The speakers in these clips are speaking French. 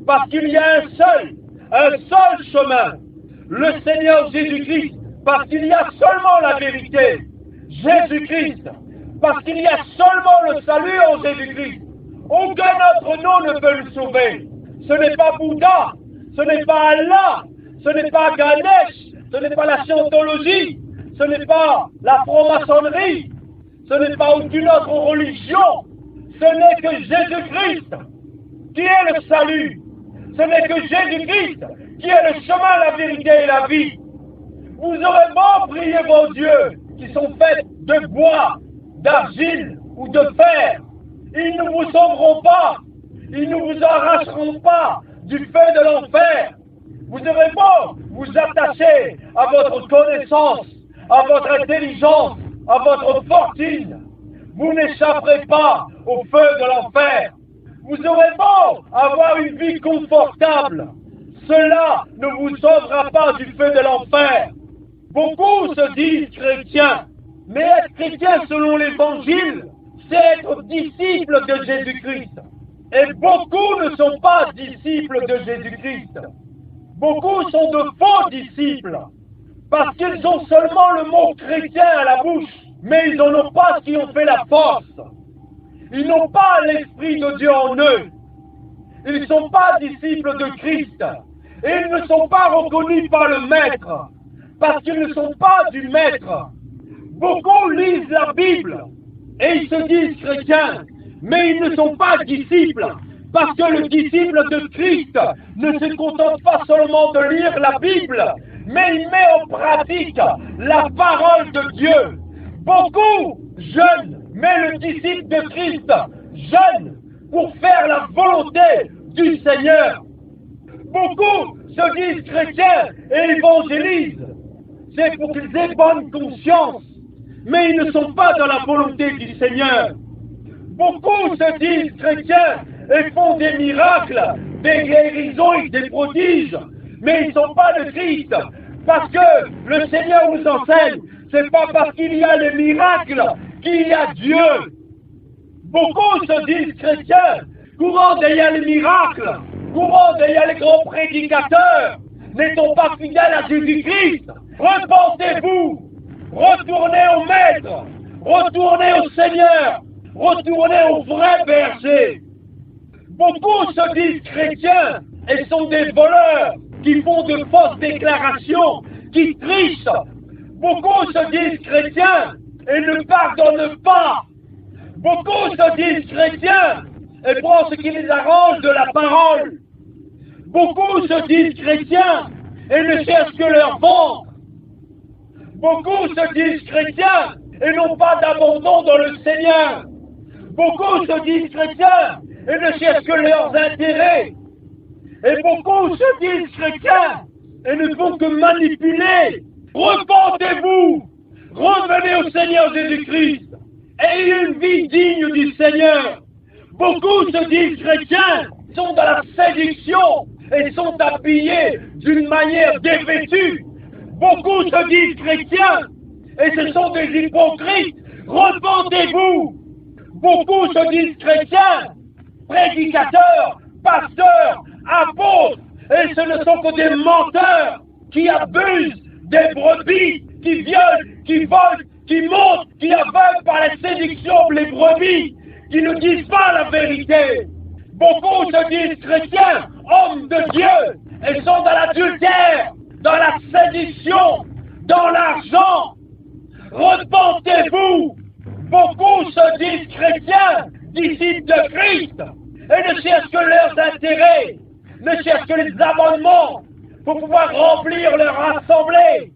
Parce qu'il y a un seul chemin, le Seigneur Jésus-Christ, parce qu'il y a seulement la vérité, Jésus-Christ, parce qu'il y a seulement le salut en Jésus-Christ. Aucun autre nom ne peut le sauver. Ce n'est pas Bouddha, ce n'est pas Allah, ce n'est pas Ganesh, ce n'est pas la scientologie, ce n'est pas la franc-maçonnerie, ce n'est pas aucune autre religion. Ce n'est que Jésus-Christ qui est le salut. Ce n'est que Jésus-Christ qui est le chemin, la vérité et la vie. Vous aurez beau prier vos dieux qui sont faits de bois, d'argile ou de fer. Ils ne vous sauveront pas. Ils ne vous arracheront pas du feu de l'enfer. Vous aurez beau vous attacher à votre connaissance, à votre intelligence, à votre fortune. Vous n'échapperez pas au feu de l'enfer. Vous aurez beau avoir une vie confortable. Cela ne vous sauvera pas du feu de l'enfer. Beaucoup se disent chrétiens, mais être chrétien selon l'évangile, c'est être disciple de Jésus-Christ. Et beaucoup ne sont pas disciples de Jésus-Christ. Beaucoup sont de faux disciples, parce qu'ils ont seulement le mot chrétien à la bouche, mais ils n'en ont pas qui ont fait la force. Ils n'ont pas l'Esprit de Dieu en eux. Ils ne sont pas disciples de Christ. Et ils ne sont pas reconnus par le Maître, parce qu'ils ne sont pas du Maître. Beaucoup lisent la Bible, et ils se disent chrétiens, mais ils ne sont pas disciples, parce que le disciple de Christ ne se contente pas seulement de lire la Bible, mais il met en pratique la parole de Dieu. Beaucoup jeûnent, mais le disciple de Christ jeûne pour faire la volonté du Seigneur. Beaucoup se disent chrétiens et évangélisent. C'est pour qu'ils aient bonne conscience, mais ils ne sont pas dans la volonté du Seigneur. Beaucoup se disent chrétiens et font des miracles, des guérisons et des prodiges, mais ils ne sont pas de Christ, parce que le Seigneur nous enseigne, c'est pas parce qu'il y a les miracles qu'il y a Dieu. Beaucoup se disent chrétiens, courant derrière les miracles, courant derrière les grands prédicateurs, n'étant pas fidèles à Jésus-Christ. Repentez-vous, retournez au Maître, retournez au Seigneur, retournez au vrai berger. Beaucoup se disent chrétiens et sont des voleurs qui font de fausses déclarations, qui trichent. Beaucoup se disent chrétiens et ne pardonnent pas. Beaucoup se disent chrétiens et prennent ce qui les arrange de la parole. Beaucoup se disent chrétiens et ne cherchent que leur ventre. Beaucoup se disent chrétiens et n'ont pas d'abandon dans le Seigneur. Beaucoup se disent chrétiens et ne cherchent que leurs intérêts. Et beaucoup se disent chrétiens et ne font que manipuler. Repentez-vous, revenez au Seigneur Jésus-Christ, ayez une vie digne du Seigneur. Beaucoup se disent chrétiens, sont dans la séduction et sont habillés d'une manière dévêtue. Beaucoup se disent chrétiens et ce sont des hypocrites. Repentez-vous. Beaucoup se disent chrétiens, prédicateurs, pasteurs, apôtres, et ce ne sont que des menteurs qui abusent des brebis, qui violent, qui volent, qui montent, qui aveuglent par la séduction les brebis, qui ne disent pas la vérité. Beaucoup se disent chrétiens, hommes de Dieu, et sont dans l'adultère, dans la sédition, dans l'argent. Repentez-vous. Beaucoup se disent chrétiens, disciples de Christ, et ne cherchent que leurs intérêts, ne cherchent que les abonnements pour pouvoir remplir leur assemblée.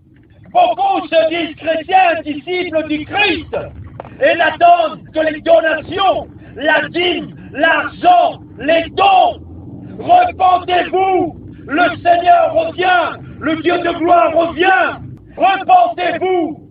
Beaucoup se disent chrétiens, disciples du Christ, et n'attendent que les donations, la dîme, l'argent, les dons. Repentez-vous, le Seigneur revient, le Dieu de gloire revient. Repentez-vous.